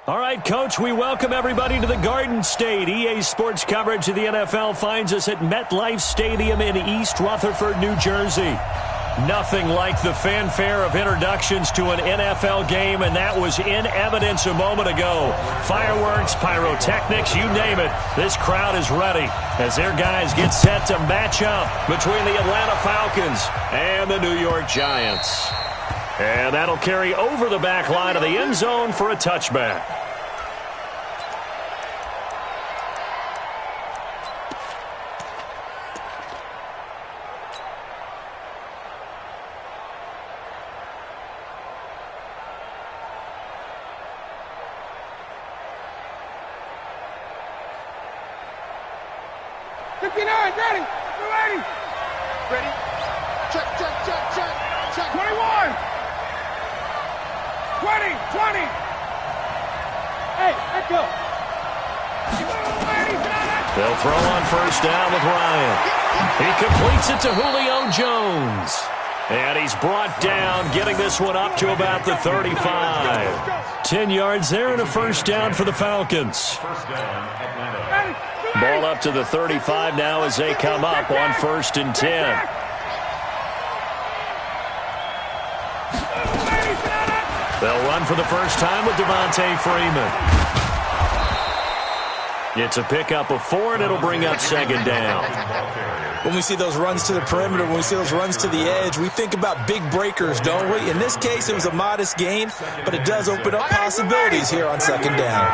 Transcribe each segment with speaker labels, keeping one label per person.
Speaker 1: All right, Coach, we welcome everybody to the Garden State. EA Sports coverage of the NFL finds us at MetLife Stadium in East Rutherford, New Jersey. Nothing like the fanfare of introductions to an NFL game, and that was in evidence a moment ago. Fireworks, pyrotechnics, you name it. This crowd is ready as their guys get set to match up between the Atlanta Falcons and the New York Giants. And that'll carry over the back line of the end zone for a touchback.
Speaker 2: Ready? Check. 21. 20. Hey, let's go.
Speaker 1: They'll throw on first down with Ryan. He completes it to Julio Jones. And he's brought down, getting this one up to about the 35. 10 yards there and a first down for the Falcons. Ball up to the 35 now as they come up on 1st and 10. They'll run for the first time with Devontae Freeman. It's a pickup of 4, and it'll bring up 2nd down.
Speaker 3: When we see those runs to the perimeter, when we see those runs to the edge, we think about big breakers, don't we? In this case, it was a modest gain, but it does open up possibilities here on 2nd down.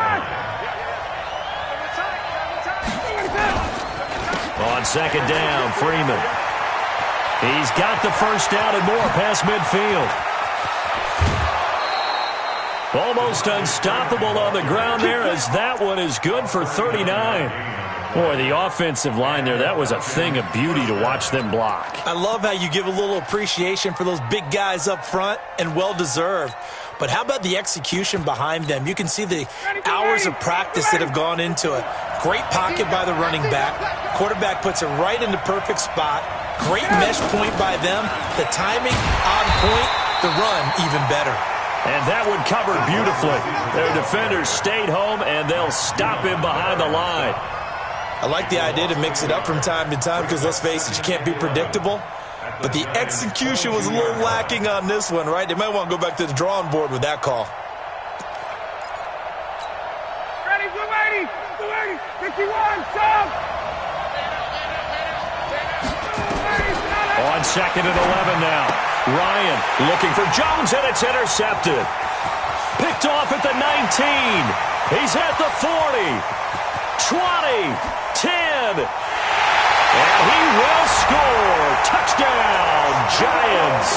Speaker 3: On 2nd down, Freeman. He's got the first down and more past midfield. Almost unstoppable on the ground there as that one is good for 39. Boy, the offensive line there, that was a thing of beauty to watch them block. I love how you give a little appreciation for those big guys up front, and well-deserved. But how about the execution behind them? You can see the hours of practice that have gone into it. Great pocket by the running back. Quarterback puts it right in the perfect spot. Great mesh point by them. The timing on point. The run even better.
Speaker 1: And that one covered beautifully. Their defenders stayed home, and they'll stop him behind the line.
Speaker 3: I like the idea to mix it up from time to time because, let's face it, you can't be predictable. But the execution was a little lacking on this one, right? They might want to go back to the drawing board with that call.
Speaker 2: Ready, blue 80, 51, jump!
Speaker 1: On 2nd and 11 now. Ryan looking for Jones, and it's intercepted. Picked off at the 19. He's at the 40. 20. 10. And he will score. Touchdown, Giants.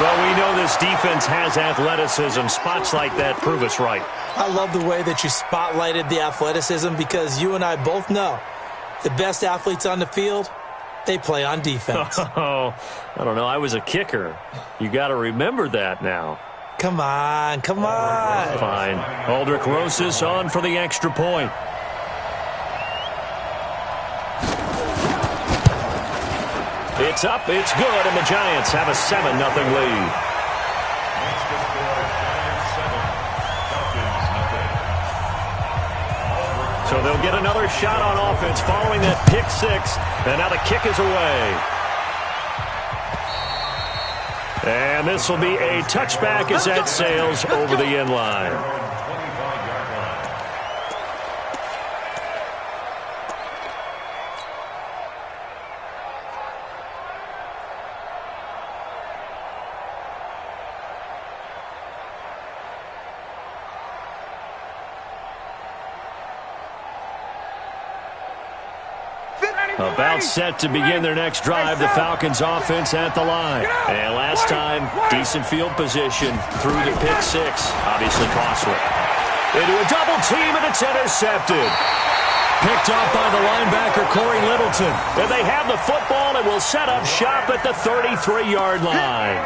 Speaker 1: Well, we know this defense has athleticism. Spots like that prove us right.
Speaker 3: I love the way that you spotlighted the athleticism because you and I both know the best athletes on the field, they play on defense.
Speaker 1: Oh, I don't know. I was a kicker. You got to remember that now.
Speaker 3: Come on.
Speaker 1: Fine. Aldrich Rosas on for the extra point. It's up, it's good, and the Giants have a 7-0 lead. So they'll get another shot on offense following that pick 6, and now the kick is away. And this will be a touchback as that sails over the end line. About set to begin their next drive, the Falcons offense at the line. And last time, decent field position through the pick 6, obviously costly. Into a double team, and it's intercepted. Picked off by the linebacker, Corey Littleton. And they have the football and will set up shop at the 33-yard line.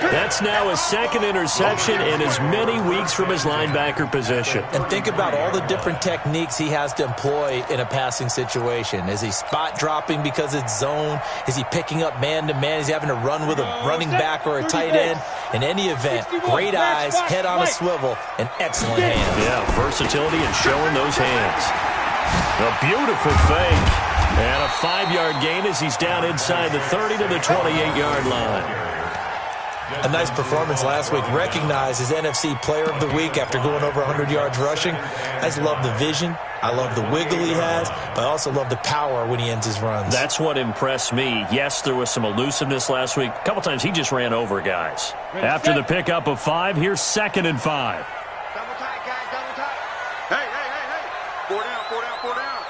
Speaker 1: That's now his 2nd interception in as many weeks from his linebacker position.
Speaker 3: And think about all the different techniques he has to employ in a passing situation. Is he spot dropping because it's zone? Is he picking up man-to-man? Is he having to run with a running back or a tight end?
Speaker 4: In any event, great eyes, head on a swivel, and excellent hands.
Speaker 1: Yeah, versatility and showing those hands. A beautiful fake. And a 5-yard gain as he's down inside the 30 to the 28-yard line.
Speaker 4: A nice performance last week. Recognized as NFC Player of the Week after going over 100 yards rushing. I just love the vision. I love the wiggle he has, but I also love the power when he ends his runs.
Speaker 1: That's what impressed me. Yes, there was some elusiveness last week. A couple times he just ran over guys. After the pickup of 5, here's 2nd and 5.
Speaker 2: Double tight, guys, double tight. Hey, hey, hey, hey. 4 down, 4 down, 4 down.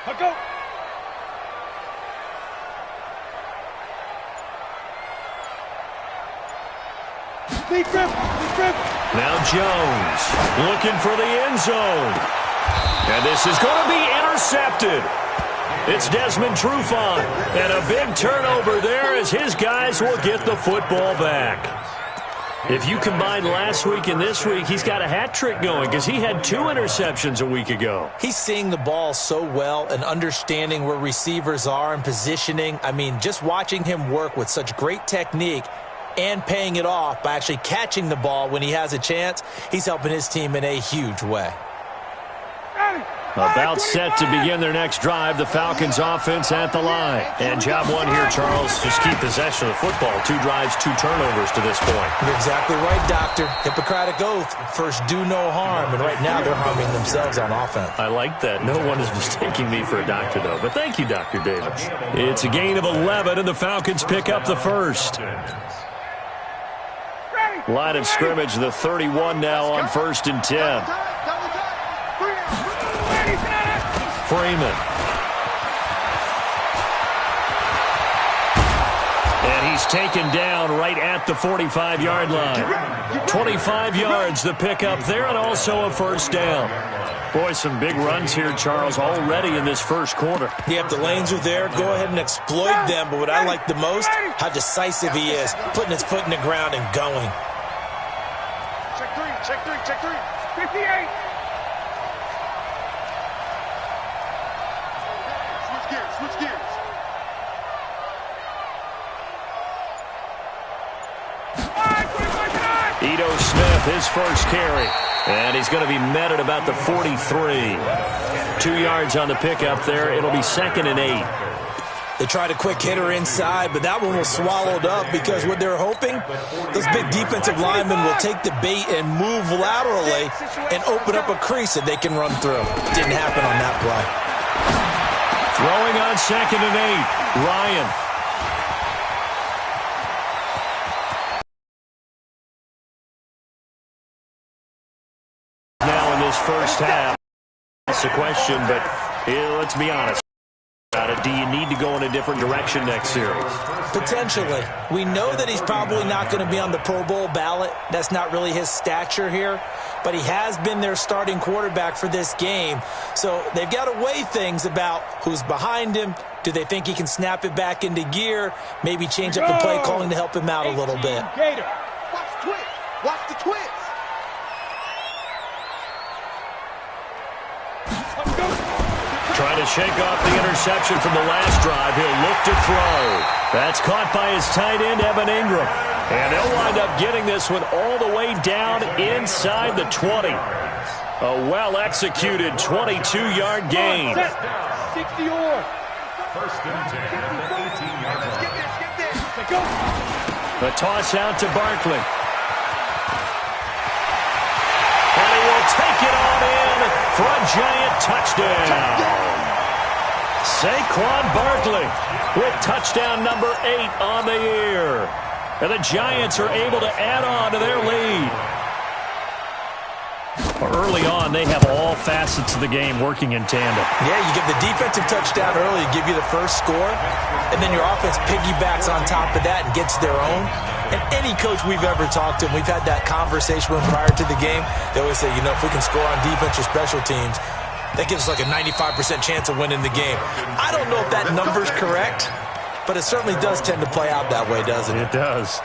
Speaker 2: Let's go.
Speaker 1: Now Jones looking for the end zone. And this is going to be intercepted. It's Desmond Trufant. And a big turnover there as his guys will get the football back. If you combine last week and this week, he's got a hat trick going because he had 2 interceptions a week ago.
Speaker 4: He's seeing the ball so well and understanding where receivers are and positioning. I mean, just watching him work with such great technique and paying it off by actually catching the ball when he has a chance, he's helping his team in a huge way.
Speaker 1: About set to begin their next drive, the Falcons offense at the line. And job one here, Charles, just keep possession of the football. 2 drives, 2 turnovers to this point.
Speaker 4: You're exactly right, Doctor. Hippocratic oath. First, do no harm. And right now, they're harming themselves on offense.
Speaker 1: I like that. No one is mistaking me for a doctor, though. But thank you, Dr. Davis. It's a gain of 11, and the Falcons pick up the first. Line of scrimmage, the 31 now on 1st and 10. Freeman. And he's taken down right at the 45-yard line. 25 yards the pickup there, and also a first down. Boy, some big runs here, Charles, already in this first quarter.
Speaker 4: Yep, the lanes are there. Go ahead and exploit them. But what I like the most, how decisive he is, putting his foot in the ground and going.
Speaker 2: Check 3, check 3, check 3. 58. Switch gears.
Speaker 1: Ito Smith, his first carry. And he's going to be met at about the 43. 2 yards on the pickup there. It'll be 2nd and 8.
Speaker 4: They tried a quick hitter inside, but that one was swallowed up because what they're hoping, those big defensive linemen will take the bait and move laterally and open up a crease that they can run through. Didn't happen on that play.
Speaker 1: Throwing on 2nd and 8. Ryan. Now in this first half. That's the question, but let's be honest. Do you need to go in a different direction next series?
Speaker 4: Potentially. We know that he's probably not going to be on the Pro Bowl ballot. That's not really his stature here. But he has been their starting quarterback for this game. So they've got to weigh things about who's behind him. Do they think he can snap it back into gear? Maybe change up the play calling to help him out a little bit.
Speaker 2: Gator. Watch the twist. Watch the twist.
Speaker 1: Trying to shake off the interception from the last drive. He'll look to throw. That's caught by his tight end, Evan Ingram. And they'll wind up getting this one all the way down inside the 20. A well-executed 22-yard gain.
Speaker 2: 60 or.
Speaker 5: First and 10 at the 18-yard line.
Speaker 2: Get this. Go.
Speaker 1: The toss out to Barkley. And he will take it on in for a giant touchdown. Saquon Barkley with touchdown number 8 on the year. And the Giants are able to add on to their lead. Early on, they have all facets of the game working in tandem.
Speaker 4: Yeah, you give the defensive touchdown early, give you the first score, and then your offense piggybacks on top of that and gets their own. And any coach we've ever talked to, and we've had that conversation with prior to the game, they always say, you know, if we can score on defense or special teams, that gives us like a 95% chance of winning the game. I don't know if that number's correct, but it certainly does tend to play out that way, doesn't it?
Speaker 1: It does.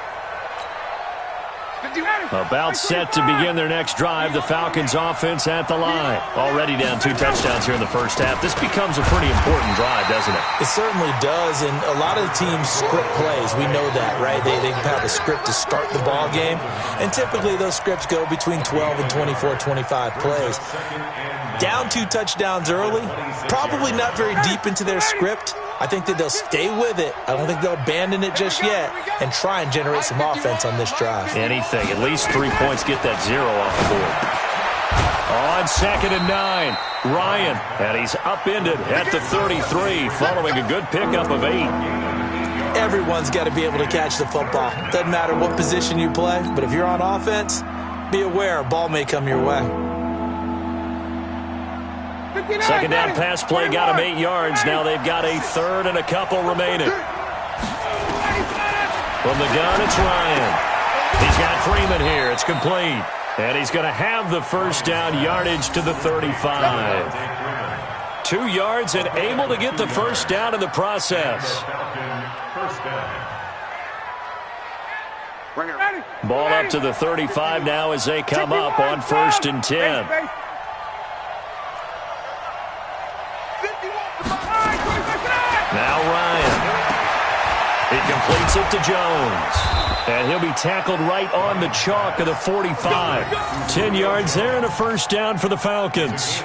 Speaker 1: About set to begin their next drive, the Falcons offense at the line. Already down 2 touchdowns here in the first half. This becomes a pretty important drive, doesn't it?
Speaker 4: It certainly does, and a lot of the teams script plays. We know that, right? They have a script to start the ball game, and typically those scripts go between 12 and 24, 25 plays. Down 2 touchdowns early, probably not very deep into their script. I think that they'll stay with it. I don't think they'll abandon it just yet and try and generate some offense on this drive.
Speaker 1: Anything. At least 3 points. Get that 0 off the board. On 2nd and 9, Ryan. And he's upended at the 33 following a good pickup of 8.
Speaker 4: Everyone's got to be able to catch the football. Doesn't matter what position you play, but if you're on offense, be aware a ball may come your way.
Speaker 1: Second down pass play got him 8 yards. Now they've got a 3rd and a couple remaining. From the gun, it's Ryan. He's got Freeman here. It's complete. And he's going to have the first down, yardage to the 35. 2 yards and able to get the first down in the process. Ball up to the 35 now as they come up on 1st and 10. Now Ryan. He completes it to Jones. And he'll be tackled right on the chalk of the 45. 10 yards there and a first down for the Falcons.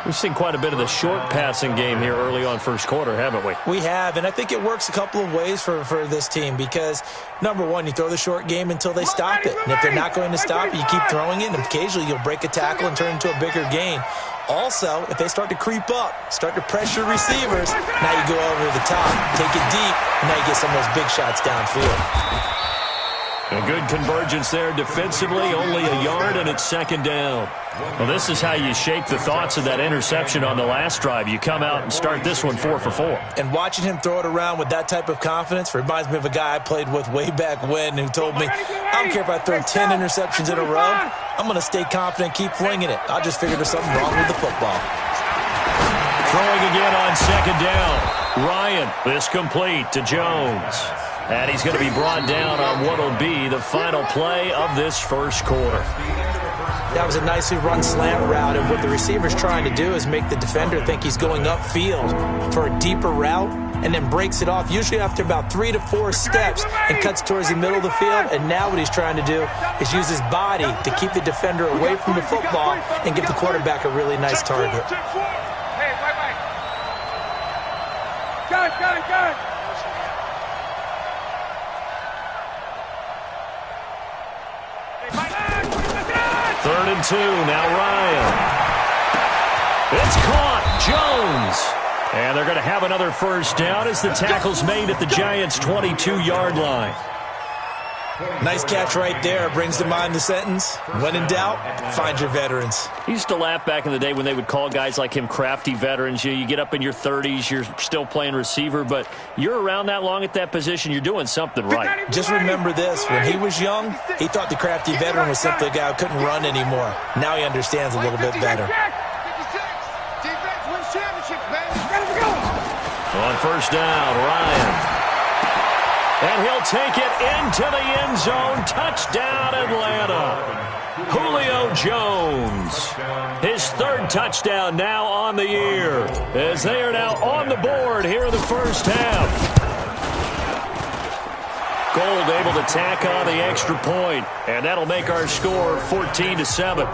Speaker 1: We've seen quite a bit of the short passing game here early on first quarter, haven't we?
Speaker 4: We have, and I think it works a couple of ways for this team because, number one, you throw the short game until they stop it. And if they're not going to stop it, you keep throwing it, and occasionally you'll break a tackle and turn it into a bigger gain. Also, if they start to creep up, start to pressure receivers, now you go over the top, take it deep, and now you get some of those big shots downfield.
Speaker 1: A good convergence there defensively, only a yard, and it's 2nd down. Well, this is how you shake the thoughts of that interception on the last drive. You come out and start this one 4 for 4.
Speaker 4: And watching him throw it around with that type of confidence reminds me of a guy I played with way back when who told me, I don't care if I throw 10 interceptions in a row, I'm going to stay confident, keep flinging it. I just figured there's something wrong with the football.
Speaker 1: Throwing again on 2nd down. Ryan, this complete to Jones. And he's going to be brought down on what will be the final play of this first quarter.
Speaker 4: That was a nicely run slant route, and what the receiver's trying to do is make the defender think he's going upfield for a deeper route and then breaks it off, usually after about 3 to 4 steps, and cuts towards the middle of the field. And now what he's trying to do is use his body to keep the defender away from the football and give the quarterback a really nice target.
Speaker 2: Gun.
Speaker 1: 3rd and 2, now Ryan. It's caught, Jones. And they're going to have another first down as the tackle's made at the Giants' 22-yard line.
Speaker 4: Nice catch right there. Brings to mind the sentence, when in doubt, find your veterans.
Speaker 1: He used to laugh back in the day when they would call guys like him crafty veterans. You get up in your 30s, you're still playing receiver, but you're around that long at that position, you're doing something right.
Speaker 4: Just remember this, when he was young, he thought the crafty veteran was simply a guy who couldn't run anymore. Now he understands a little bit better.
Speaker 1: On 1st down, Ryan. And he'll take it into the end zone. Touchdown, Atlanta. Julio Jones. His 3rd touchdown now on the year, as they are now on the board here in the first half. Gold able to tack on the extra point, and that'll make our score 14-7.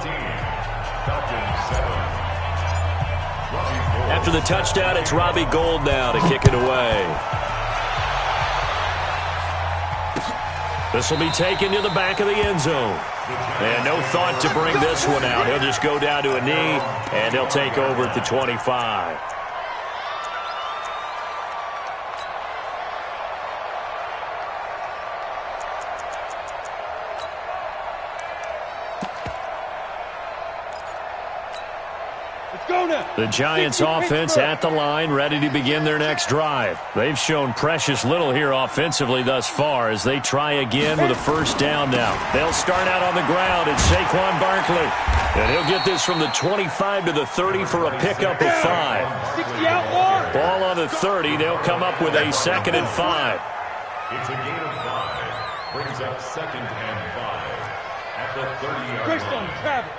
Speaker 1: After the touchdown, it's Robbie Gould now to kick it away. This will be taken to the back of the end zone. And no thought to bring this one out. He'll just go down to a knee, and he'll take over at the 25. The Giants offense at the line, ready to begin their next drive. They've shown precious little here offensively thus far as they try again with a first down now. They'll start out on the ground. It's Saquon Barkley. And he'll get this from the 25 to the 30 for a pickup of 5. Ball on the 30. They'll come up with a 2nd and 5.
Speaker 5: It's a gain of 5. Brings up 2nd and 5. at the 30-yard
Speaker 2: Christian
Speaker 5: line.
Speaker 2: Travis.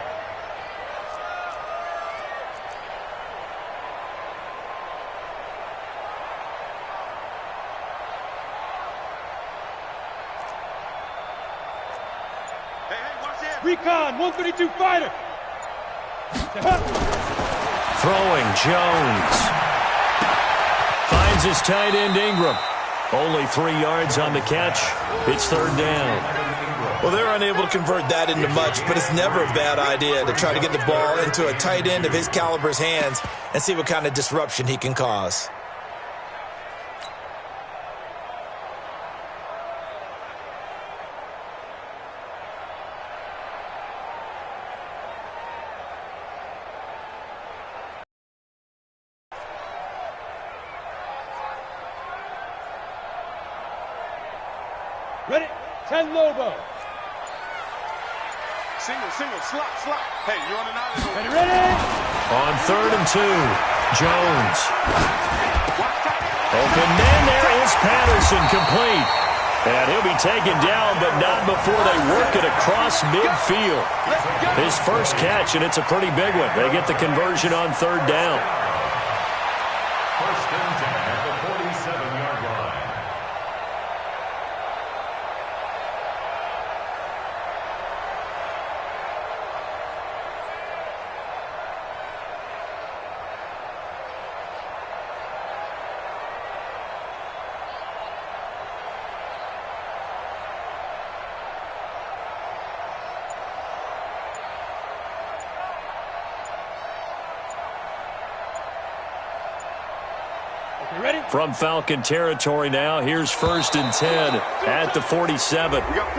Speaker 2: Recon 132 fighter.
Speaker 1: Throwing Jones. Finds his tight end Ingram. Only 3 yards on the catch. It's third down.
Speaker 4: Well, they're unable to convert that into much, but it's never a bad idea to try to get the ball into a tight end of his caliber's hands and see what kind of disruption he can cause.
Speaker 2: Ready? 10 Lobo.
Speaker 6: Single, slot. Hey, you're on an island.
Speaker 2: Ready?
Speaker 1: On 3rd and 2, Jones. Open man, there is Patterson, complete. And he'll be taken down, but not before they work it across midfield. His first catch, and it's a pretty big one. They get the conversion on 3rd down.
Speaker 5: First and 10 at the 47-yard line.
Speaker 2: Ready?
Speaker 1: From Falcon territory now, here's 1st and 10 at the 47.
Speaker 6: We got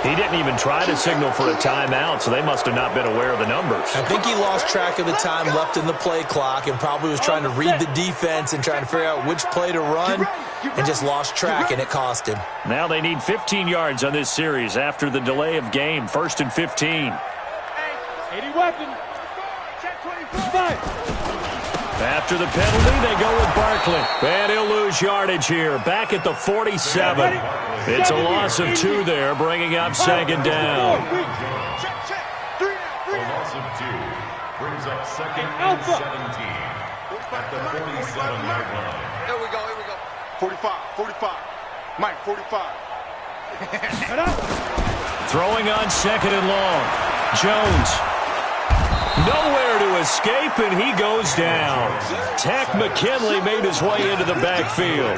Speaker 6: 4.
Speaker 1: He didn't even try to signal for a timeout, so they must have not been aware of the numbers.
Speaker 4: I think he lost track of the time left in the play clock and probably was trying to read the defense and trying to figure out which play to run and just lost track, and it cost him.
Speaker 1: Now they need 15 yards on this series after the delay of game. 1st and 15.
Speaker 2: 80 weapon. Check 25.
Speaker 1: After the penalty, they go with Barkley. And he'll lose yardage here. Back at the 47. It's a loss of 2 there, bringing up 2nd down.
Speaker 5: The loss of 2 brings up 2nd and 17 at the 47-yard line.
Speaker 6: Here we go. 45. Mike, 45.
Speaker 1: Throwing on 2nd and long. Jones. Nowhere to escape, and he goes down. Tack McKinley made his way into the backfield.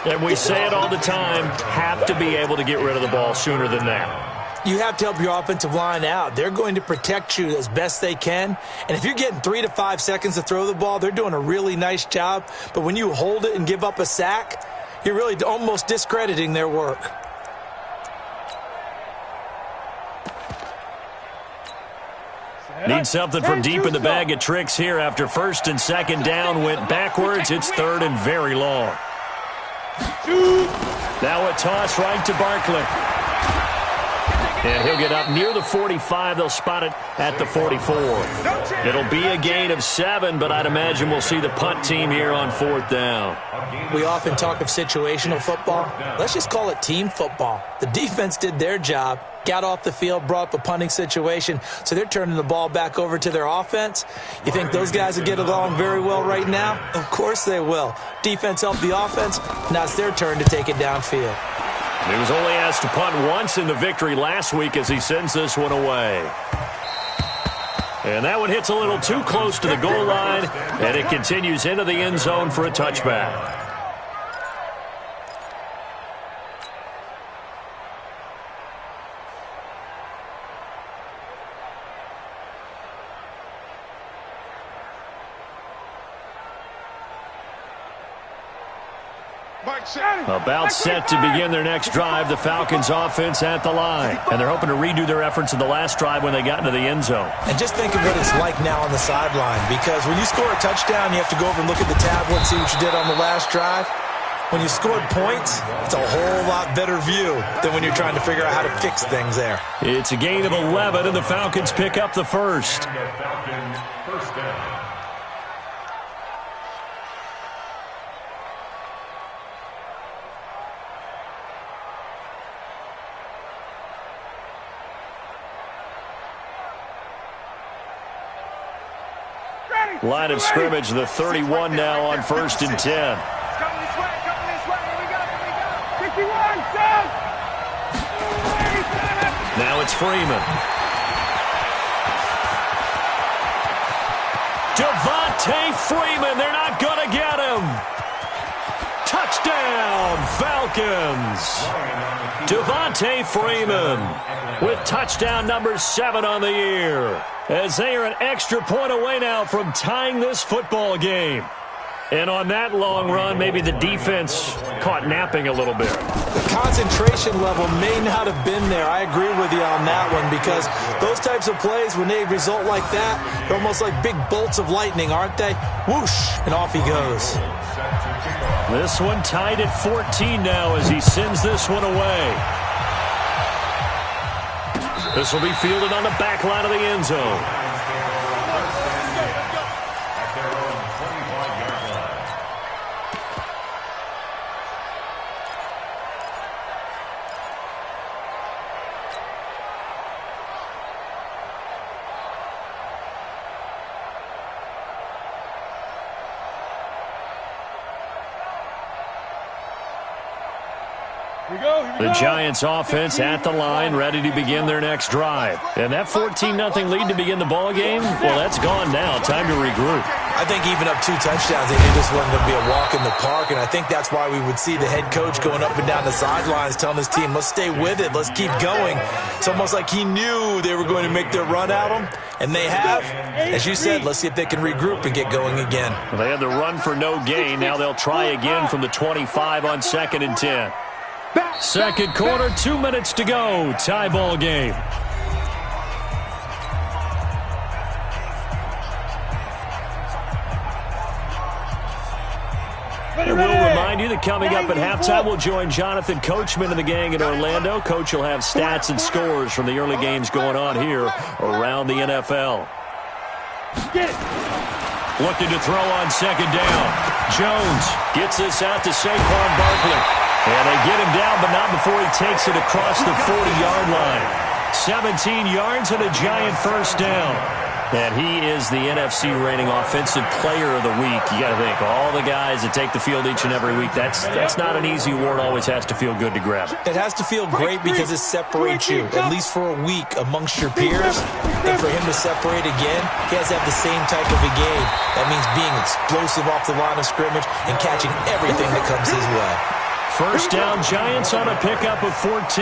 Speaker 1: And we say it all the time, have to be able to get rid of the ball sooner than that.
Speaker 4: You have to help your offensive line out. They're going to protect you as best they can. And if you're getting 3 to 5 seconds to throw the ball, they're doing a really nice job. But when you hold it and give up a sack, you're really almost discrediting their work.
Speaker 1: Need something from deep in the bag of tricks here after 1st and 2nd down went backwards. It's 3rd and very long. Now a toss right to Barkley. And he'll get up near the 45. They'll spot it at the 44. It'll be a gain of 7, but I'd imagine we'll see the punt team here on 4th down.
Speaker 4: We often talk of situational football. Let's just call it team football. The defense did their job, got off the field, brought up a punting situation, so they're turning the ball back over to their offense. You think those guys will get along very well right now? Of course they will. Defense helped the offense. Now it's their turn to take it downfield.
Speaker 1: He was only asked to punt once in the victory last week as he sends this one away. And that one hits a little too close to the goal line, and it continues into the end zone for a touchback. About set to begin their next drive, the Falcons offense at the line. And they're hoping to redo their efforts in the last drive when they got into the end zone.
Speaker 4: And just think of what it's like now on the sideline, because when you score a touchdown, you have to go over and look at the tablet and see what you did on the last drive. When you scored points, it's a whole lot better view than when you're trying to figure out how to fix things there.
Speaker 1: It's a gain of 11, and the Falcons pick up the first.
Speaker 5: And the Falcons first down.
Speaker 1: Line of scrimmage, the 31 now on 1st and 10.
Speaker 2: Coming this way, here we go. 51, son!
Speaker 1: Now it's Freeman. Devontae Freeman, they're not going to get him. Touchdown, Falcons. Devontae Freeman with touchdown number 7 on the year, as they are an extra point away now from tying this football game. And on that long run, maybe the defense caught napping a little bit.
Speaker 4: The concentration level may not have been there. I agree with you on that one, because those types of plays, when they result like that, they're almost like big bolts of lightning, aren't they? Whoosh, and off he goes.
Speaker 1: This one tied at 14 now as he sends this one away. This will be fielded on the back line of the end zone. The Giants offense at the line, ready to begin their next drive. And that 14-0 lead to begin the ball game, well, that's gone now. Time to regroup.
Speaker 4: I think even up 2 touchdowns, they knew this wasn't going to be a walk in the park, and I think that's why we would see the head coach going up and down the sidelines telling his team, let's stay with it, let's keep going. It's almost like he knew they were going to make their run at him, and they have. As you said, let's see if they can regroup and get going again.
Speaker 1: Well, they had the run for no gain. Now they'll try again from the 25 on 2nd and 10. Second quarter, 2 minutes to go. Tie ball game. And we'll remind you that coming up at halftime, we'll join Jonathan Coachman and the gang in Orlando. Coach will have stats and scores from the early games going on here around the NFL. Looking to throw on 2nd down. Jones gets this out to Saquon Barkley. And they get him down, but not before he takes it across the 40-yard line. 17 yards and a Giant first down. And he is the NFC reigning offensive player of the week. You got to think, all the guys that take the field each and every week, that's not an easy award. Always has to feel good to grab it.
Speaker 4: It has to feel great because it separates you, at least for a week, amongst your peers. And for him to separate again, he has to have the same type of a game. That means being explosive off the line of scrimmage and catching everything that comes his way.
Speaker 1: First down, Giants on a pickup of 14.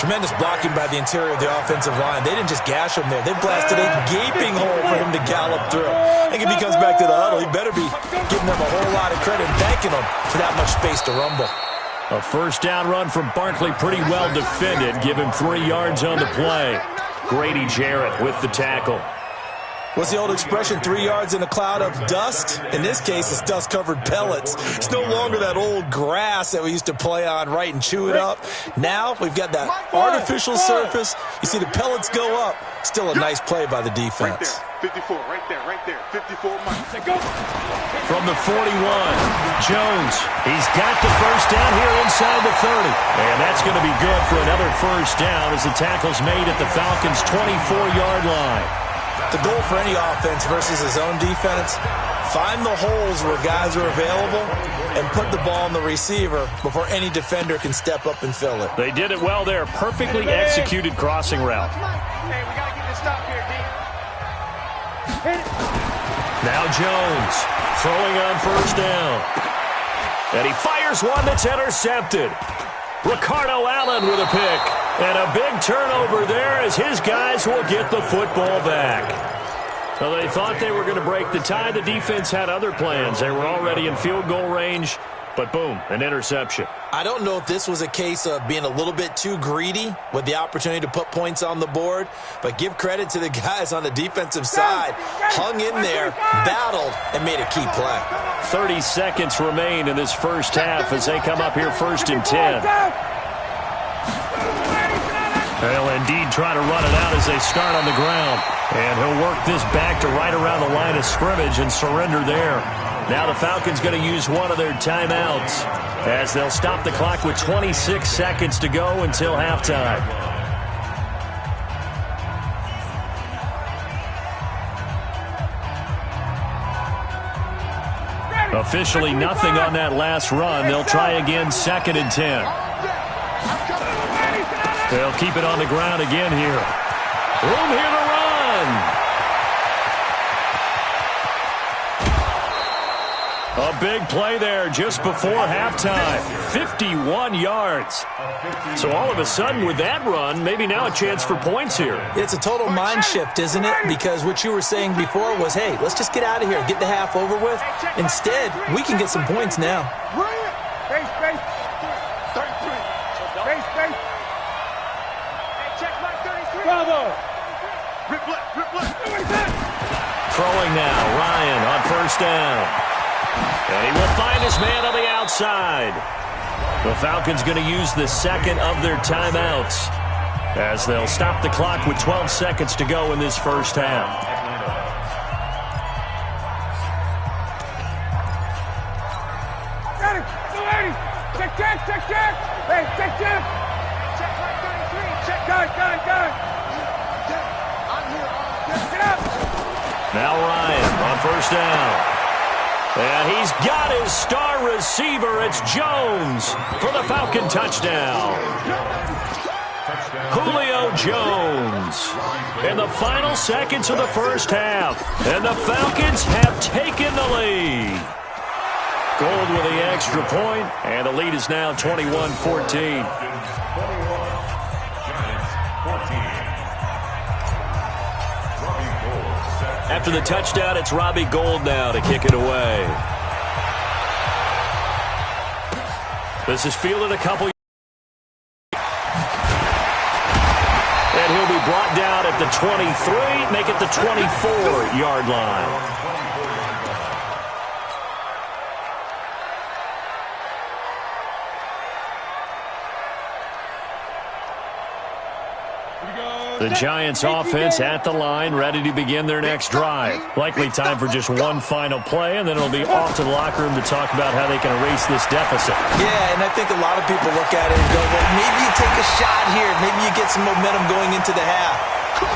Speaker 4: Tremendous blocking by the interior of the offensive line. They didn't just gash him there. They blasted a gaping hole for him to gallop through. I think if he comes back to the huddle, he better be giving them a whole lot of credit and thanking them for that much space to rumble.
Speaker 1: A first down run from Barkley, pretty well defended. Give him 3 yards on the play. Grady Jarrett with the tackle.
Speaker 4: What's the old expression, 3 yards in a cloud of dust? In this case, it's dust-covered pellets. It's no longer that old grass that we used to play on, right, and chew it up. Now we've got that artificial surface. You see the pellets go up. Still a nice play by the defense.
Speaker 6: Right there, 54, right there. 54, Mike. Go.
Speaker 1: From the 41, Jones. He's got the first down here inside the 30. And that's going to be good for another first down as the tackle's made at the Falcons' 24-yard line.
Speaker 4: The goal for any offense versus his own defense, find the holes where guys are available and put the ball on the receiver before any defender can step up and fill it.
Speaker 1: They did it well there. Perfectly executed crossing route.
Speaker 2: Hey, we got to get this stop here, D.
Speaker 1: Now Jones throwing on first down. And he fires one that's intercepted. Ricardo Allen with a pick. And a big turnover there as his guys will get the football back. Well, they thought they were going to break the tie. The defense had other plans. They were already in field goal range, but boom, an interception.
Speaker 4: I don't know if this was a case of being a little bit too greedy with the opportunity to put points on the board, but give credit to the guys on the defensive side. Hung in there, battled, and made a key play.
Speaker 1: 30 seconds remain in this first half as they come up here 1st and 10. They'll indeed try to run it out as they start on the ground. And he'll work this back to right around the line of scrimmage and surrender there. Now the Falcons going to use one of their timeouts as they'll stop the clock with 26 seconds to go until halftime. Officially nothing on that last run. They'll try again, 2nd and 10. They'll keep it on the ground again here. Room here to run. A big play there just before halftime. 51 yards. So all of a sudden with that run, maybe now a chance for points here.
Speaker 4: It's a total mind shift, isn't it? Because what you were saying before was, hey, let's just get out of here, get the half over with. Instead, we can get some points now.
Speaker 6: Space. 33. Space. Check mark 33. Bravo. Rip left.
Speaker 1: Throwing now, Ryan on 1st down. And he will find his man on the outside. The Falcons going to use the 2nd of their timeouts as they'll stop the clock with 12 seconds to go in this first half.
Speaker 6: Ready. Check. Hey, check. Check mark 33. Check. Gun. I'm here. Get up.
Speaker 1: Now Ryan on 1st down. And he's got his star receiver. It's Jones for the Falcon touchdown. Julio Jones in the final seconds of the first half. And the Falcons have taken the lead. Gold with the extra point, and the lead is now 21-14. After the touchdown, it's Robbie Gould now to kick it away. This is fielded a couple. And he'll be brought down at the 23, make it the 24-yard line. The Giants offense at the line, ready to begin their next drive. Likely time for just one final play, and then it'll be off to the locker room to talk about how they can erase this deficit.
Speaker 4: Yeah, and I think a lot of people look at it and go, well, maybe you take a shot here. Maybe you get some momentum going into the half.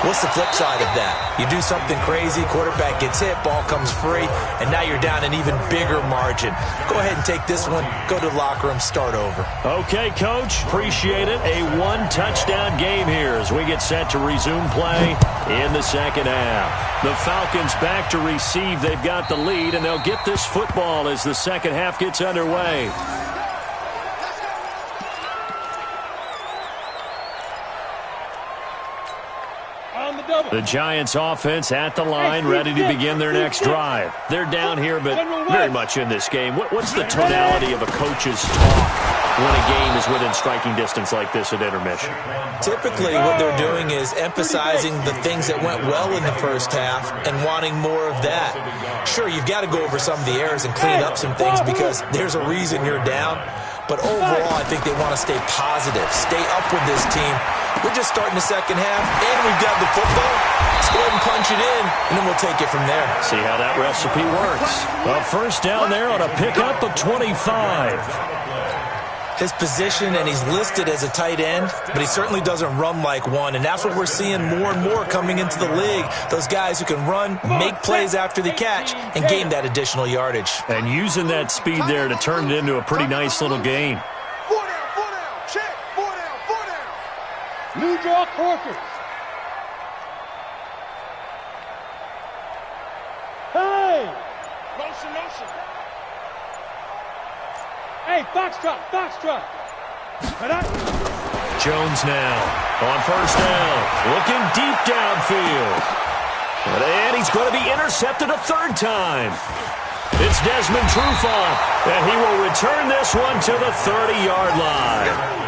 Speaker 4: What's the flip side of that? You do something crazy, quarterback gets hit, ball comes free, and now you're down an even bigger margin. Go ahead and take this one, go to the locker room, start over.
Speaker 1: Okay, Coach, appreciate it. A one-touchdown game here as we get set to resume play in the second half. The Falcons back to receive. They've got the lead, and they'll get this football as the second half gets underway. The Giants offense at the line, ready to begin their next drive. They're down here, but very much in this game. What's the tonality of a coach's talk when a game is within striking distance like this at intermission?
Speaker 4: Typically, what they're doing is emphasizing the things that went well in the first half and wanting more of that. Sure, you've got to go over some of the errors and clean up some things because there's a reason you're down. But overall, I think they want to stay positive, stay up with this team. We're just starting the second half, and we've got the football. Let's go ahead and punch it in, and then we'll take it from there.
Speaker 1: See how that recipe works. A first down there on a pickup of 25.
Speaker 4: His position, and he's listed as a tight end, but he certainly doesn't run like one, and that's what we're seeing more and more coming into the league. Those guys who can run, make plays after the catch, and gain that additional yardage.
Speaker 1: And using that speed there to turn it into a pretty nice little gain.
Speaker 6: 4 down, check, 4 down. New draw Corkers. Hey! Motion. Hey, Foxtrot.
Speaker 1: Jones now on first down, looking deep downfield. And he's going to be intercepted a third time. It's Desmond Trufant, and he will return this one to the 30-yard line.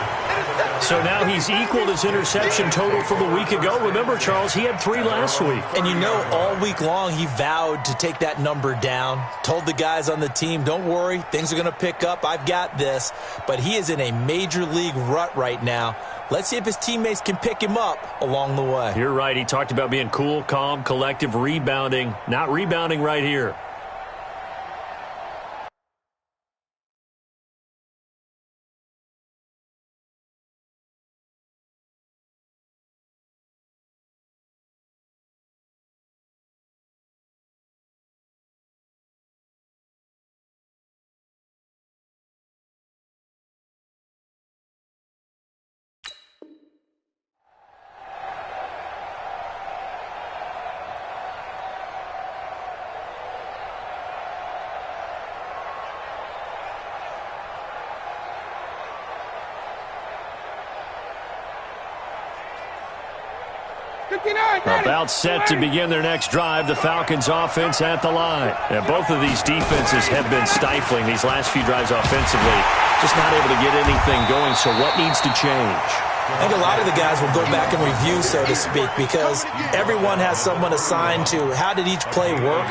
Speaker 1: So now he's equaled his interception total from a week ago. Remember, Charles, he had 3 last week.
Speaker 4: And you know, all week long he vowed to take that number down. Told the guys on the team, don't worry, things are going to pick up. I've got this. But he is in a major league rut right now. Let's see if his teammates can pick him up along the way.
Speaker 1: You're right. He talked about being cool, calm, collective, rebounding. Not rebounding right here. About set to begin their next drive, the Falcons offense at the line. And both of these defenses have been stifling these last few drives offensively. Just not able to get anything going, so what needs to change?
Speaker 4: I think a lot of the guys will go back and review, so to speak, because everyone has someone assigned to how did each play work.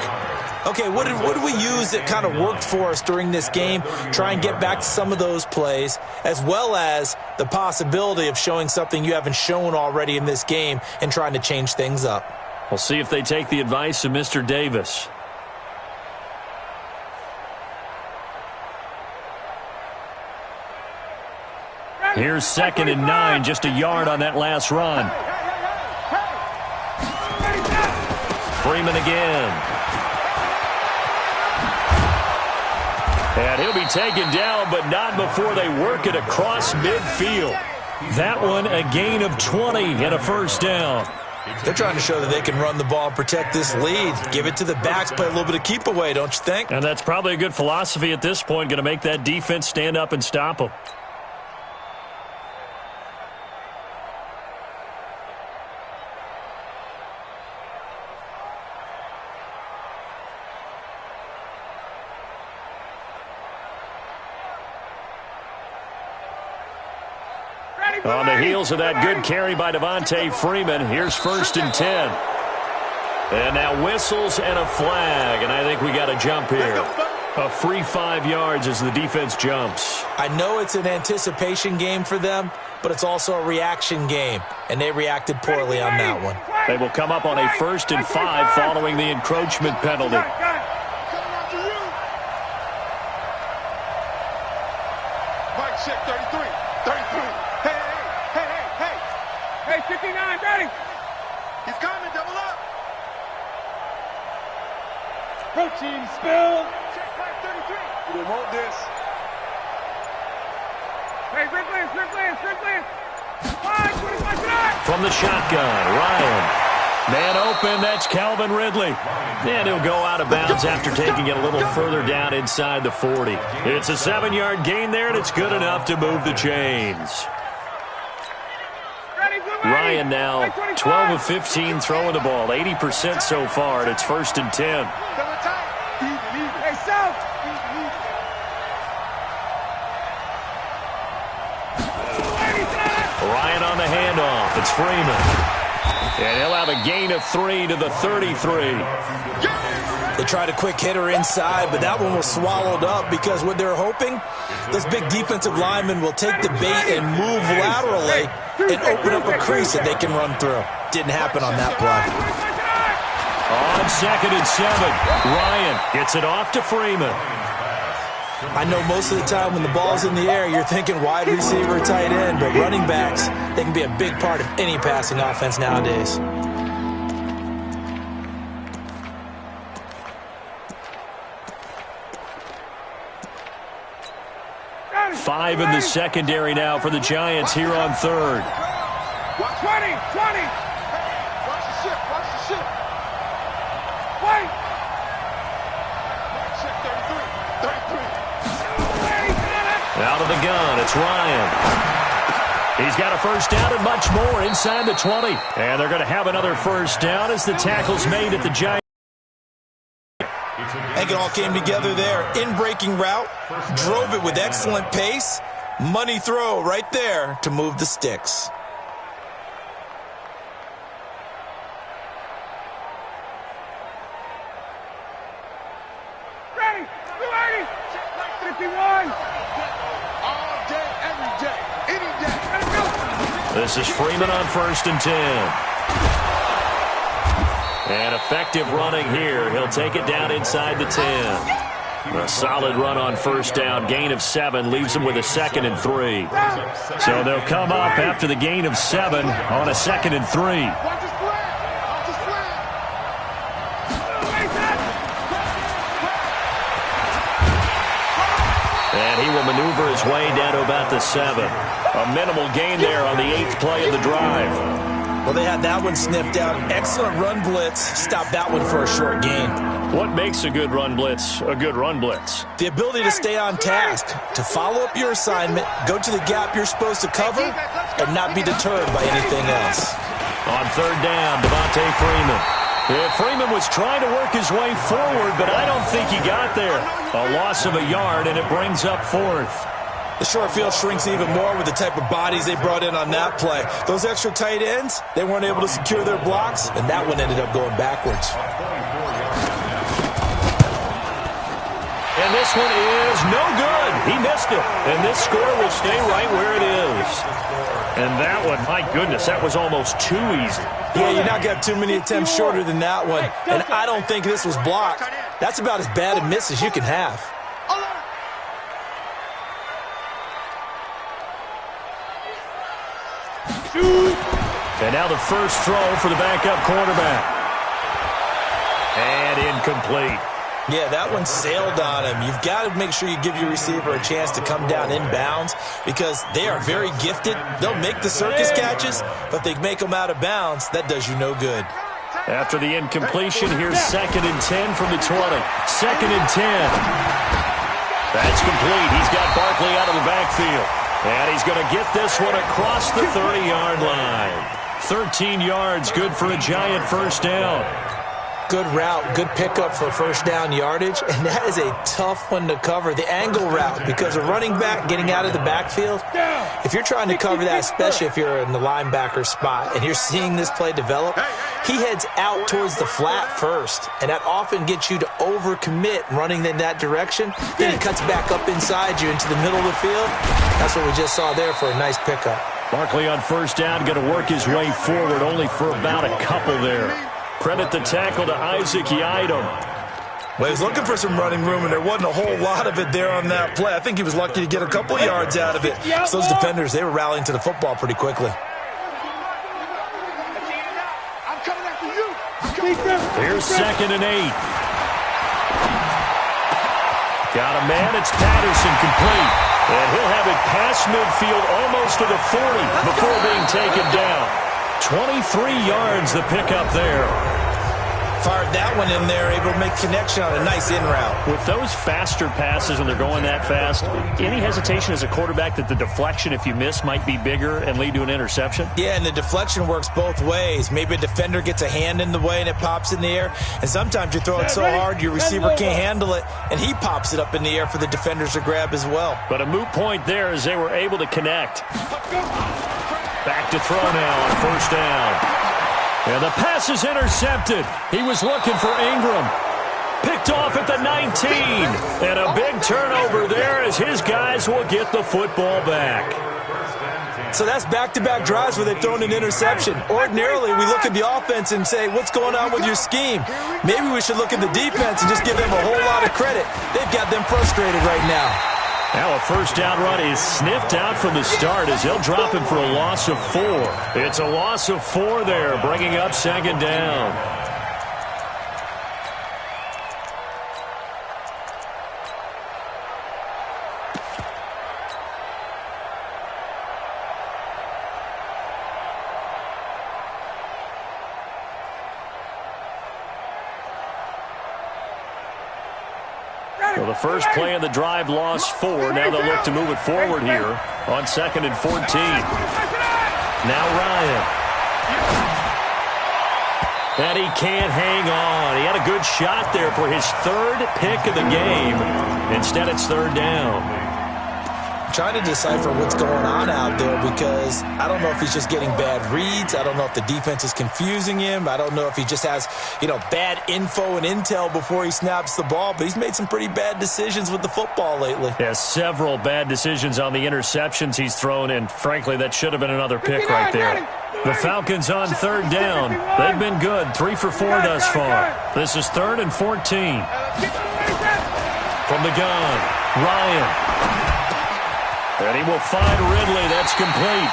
Speaker 4: Okay, what did we use that kind of worked for us during this game? Try and get back to some of those plays, as well as the possibility of showing something you haven't shown already in this game and trying to change things up.
Speaker 1: We'll see if they take the advice of Mr. Davis. Here's 2nd and 9, just a yard on that last run. Freeman again. And he'll be taken down, but not before they work it across midfield. That one, a gain of 20 and a first down.
Speaker 4: They're trying to show that they can run the ball and protect this lead. Give it to the backs, play a little bit of keep away, don't you think?
Speaker 1: And that's probably a good philosophy at this point, going to make that defense stand up and stop them. On the heels of that good carry by Devontae Freeman, here's 1st and 10. And now whistles and a flag, and I think we got a jump here. A free 5 yards as the defense jumps.
Speaker 4: I know it's an anticipation game for them, but it's also a reaction game, and they reacted poorly on that one.
Speaker 1: They will come up on a 1st and 5 following the encroachment penalty.
Speaker 6: Mike, check 33. 33. Hey, 59, ready. He's coming, double up. Protein spill. Check back 33. You didn't want this. Hey, Strickland. 25.
Speaker 1: From the shotgun, Ryan. Man open, that's Calvin Ridley. And he'll go out of bounds after taking it a little further down inside the 40. It's a 7-yard gain there, and it's good enough to move the chains. Ryan now 12 of 15 throwing the ball, 80% so far, and it's 1st and 10. Ryan on the handoff. It's Freeman. And he'll have a gain of 3 to the 33.
Speaker 4: They tried a quick hitter inside, but that one was swallowed up because what they're hoping, those big defensive linemen will take the bait and move laterally and open up a crease that they can run through. Didn't happen on that play.
Speaker 1: On 2nd and 7, Ryan gets it off to Freeman.
Speaker 4: I know most of the time when the ball's in the air, you're thinking wide receiver, tight end, but running backs, they can be a big part of any passing offense nowadays.
Speaker 1: 5 in the secondary now for the Giants here on 3rd.
Speaker 6: 20. Watch the ship. Wait. Check 33.
Speaker 1: Out of the gun, it's Ryan. He's got a first down and much more inside the 20. And they're going to have another first down as the tackle's made at the Giants.
Speaker 4: I think it all came together there. In-breaking route, drove it with excellent pace. Money throw right there to move the sticks.
Speaker 6: Ready. 51. All day, every day, any day.
Speaker 1: This is Freeman on 1st and 10. And effective running here. He'll take it down inside the 10. A solid run on 1st down. Gain of 7 leaves them with a 2nd and 3. So they'll come up after the gain of 7 on a 2nd and 3. And he will maneuver his way down to about the 7. A minimal gain there on the 8th play of the drive.
Speaker 4: Well, they had that one sniffed out. Excellent run blitz. Stopped that one for a short gain.
Speaker 1: What makes a good run blitz a good run blitz?
Speaker 4: The ability to stay on task, to follow up your assignment, go to the gap you're supposed to cover, and not be deterred by anything else.
Speaker 1: On third down, Devontae Freeman. Yeah, Freeman was trying to work his way forward, but I don't think he got there. A loss of a yard, and it brings up fourth.
Speaker 4: The short field shrinks even more with the type of bodies they brought in on that play. Those extra tight ends, they weren't able to secure their blocks, and that one ended up going backwards.
Speaker 1: And this one is no good. He missed it. And this score will stay right where it is. And that one, my goodness, that was almost too easy.
Speaker 4: Yeah, you're not got too many attempts shorter than that one. And I don't think this was blocked. That's about as bad a miss as you can have.
Speaker 1: And now the first throw for the backup quarterback. And incomplete.
Speaker 4: Yeah, that one sailed on him. You've got to make sure you give your receiver a chance to come down inbounds because they are very gifted. They'll make the circus catches, but they make them out of bounds. That does you no good.
Speaker 1: After the incompletion, here's 2nd and 10 from the 20. 2nd and 10. That's complete. He's got Barkley out of the backfield. And he's going to get this one across the 30-yard line. 13 yards, good for a giant first down.
Speaker 4: Good route, good pickup for first down yardage, and that is a tough one to cover, the angle route, because a running back getting out of the backfield, if you're trying to cover that, especially if you're in the linebacker spot and you're seeing this play develop, he heads out towards the flat first, and that often gets you to overcommit running in that direction. Then he cuts back up inside you into the middle of the field. That's what we just saw there for a nice pickup.
Speaker 1: Barkley on first down, going to work his way forward, only for about a couple there. Credit the tackle to Isaac Yiadom.
Speaker 4: Well, he was looking for some running room, and there wasn't a whole lot of it there on that play. I think he was lucky to get a couple yards out of it. So those defenders, they were rallying to the football pretty quickly.
Speaker 1: Here's 2nd and 8. Got a man, it's Patterson, complete. And he'll have it past midfield almost to the 40 before being taken down. 23 yards the pickup there.
Speaker 4: Fired that one in there, able to make connection on a nice in route.
Speaker 1: With those faster passes and they're going that fast, any hesitation as a quarterback that the deflection, if you miss, might be bigger and lead to an interception?
Speaker 4: Yeah, and the deflection works both ways. Maybe a defender gets a hand in the way and it pops in the air, and sometimes you throw it so hard your receiver can't handle it, and he pops it up in the air for the defenders to grab as well.
Speaker 1: But a moot point there as they were able to connect. Back to throw now on first down. And the pass is intercepted. He was looking for Ingram. Picked off at the 19. And a big turnover there as his guys will get the football back.
Speaker 4: So that's back-to-back drives where they've thrown an interception. Ordinarily, we look at the offense and say, what's going on with your scheme? Maybe we should look at the defense and just give them a whole lot of credit. They've got them frustrated right now.
Speaker 1: Now a first down run is sniffed out from the start as they'll drop him for a loss of 4. It's a loss of 4 there, bringing up 2nd down. Well, the first play of the drive lost 4. Now they'll look to move it forward here on 2nd and 14. Now Ryan. And he can't hang on. He had a good shot there for his 3rd pick of the game. Instead, it's 3rd down.
Speaker 4: Trying to decipher what's going on out there because I don't know if he's just getting bad reads. I don't know if the defense is confusing him. I don't know if he just has, bad info and intel before he snaps the ball. But he's made some pretty bad decisions with the football lately.
Speaker 1: Yeah, several bad decisions on the interceptions he's thrown, and frankly, that should have been another pick right there. The Falcons on 3rd down. They've been good, 3 for 4 thus far. This is 3rd and 14. From the gun, Ryan. And he will find Ridley. That's complete.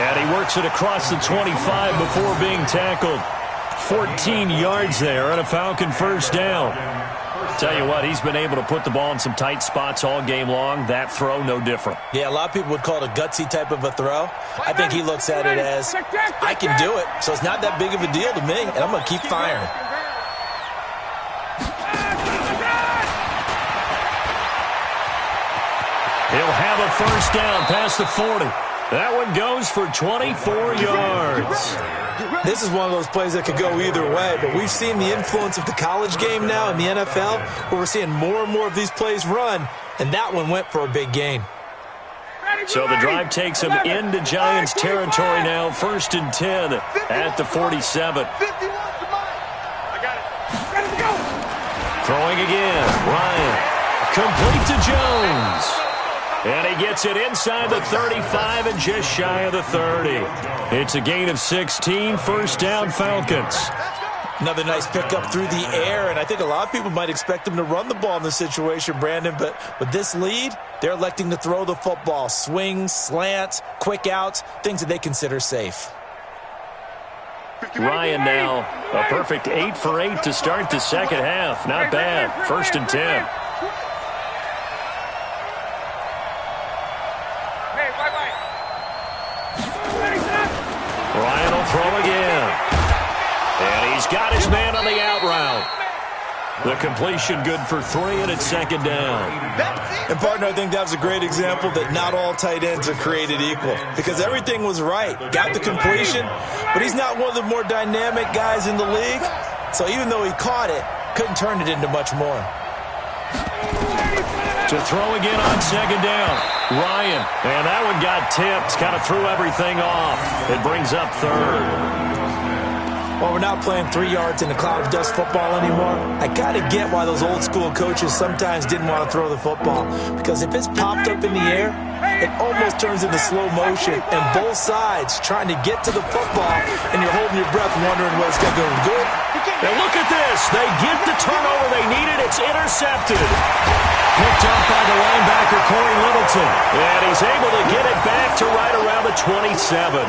Speaker 1: And he works it across the 25 before being tackled. 14 yards there on a Falcon first down. Tell you what, he's been able to put the ball in some tight spots all game long. That throw, no different.
Speaker 4: Yeah, a lot of people would call it a gutsy type of a throw. I think he looks at it as, I can do it, so it's not that big of a deal to me, and I'm going to keep firing.
Speaker 1: He'll have a first down past the 40. That one goes for 24 yards.
Speaker 4: This is one of those plays that could go either way, but we've seen the influence of the college game now in the NFL, where we're seeing more and more of these plays run, and that one went for a big gain.
Speaker 1: So the drive takes them into Giants territory now, 1st and 10 at the 47. Throwing again, Ryan, complete to Jones. And he gets it inside the 35 and just shy of the 30. It's a gain of 16, 1st down Falcons.
Speaker 4: Another nice pickup through the air, and I think a lot of people might expect them to run the ball in this situation, Brandon, but with this lead, they're electing to throw the football. Swings, slants, quick outs, things that they consider safe.
Speaker 1: Ryan now, a perfect 8 for 8 to start the second half. Not bad, 1st and 10. Ryan will throw again. And he's got his man on the out route. The completion good for 3, and it's 2nd down.
Speaker 4: And, partner, I think that was a great example that not all tight ends are created equal, because everything was right. Got the completion, but he's not one of the more dynamic guys in the league. So even though he caught it, couldn't turn it into much more.
Speaker 1: To throw again on 2nd down. Ryan, and that one got tipped. Kind of threw everything off. It brings up 3rd.
Speaker 4: Well, we're not playing 3 yards in a cloud of dust football anymore. I kind of get why those old school coaches sometimes didn't want to throw the football, because if it's popped up in the air, it almost turns into slow motion, and both sides trying to get to the football, and you're holding your breath wondering what it's going to go. Good.
Speaker 1: Now look at this. They get the turnover they needed. It's intercepted. Picked up by the linebacker, Corey Littleton. And he's able to get it back to right around the 27.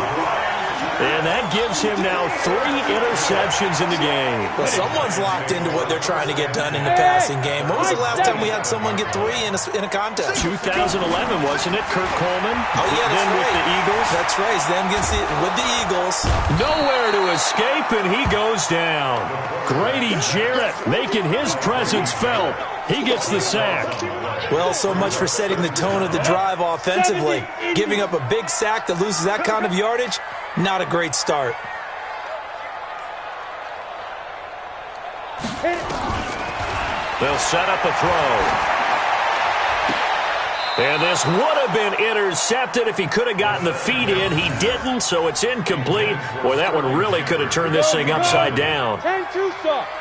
Speaker 1: And that gives him now 3 interceptions in the game.
Speaker 4: Well, someone's locked into what they're trying to get done in the passing game. When was the last time we had someone get 3 in a contest?
Speaker 1: 2011, wasn't it? Kurt Coleman.
Speaker 4: Oh, yeah, that's
Speaker 1: then
Speaker 4: right.
Speaker 1: with the Eagles.
Speaker 4: That's right. He's then with the Eagles.
Speaker 1: Nowhere to escape, and he goes down. Grady Jarrett making his presence felt. He gets the sack.
Speaker 4: Well, so much for setting the tone of the drive offensively. Giving up a big sack that loses that kind of yardage, not a great start.
Speaker 1: They'll set up a throw. And this would have been intercepted if he could have gotten the feet in. He didn't, so it's incomplete. Boy, that one really could have turned this thing upside down.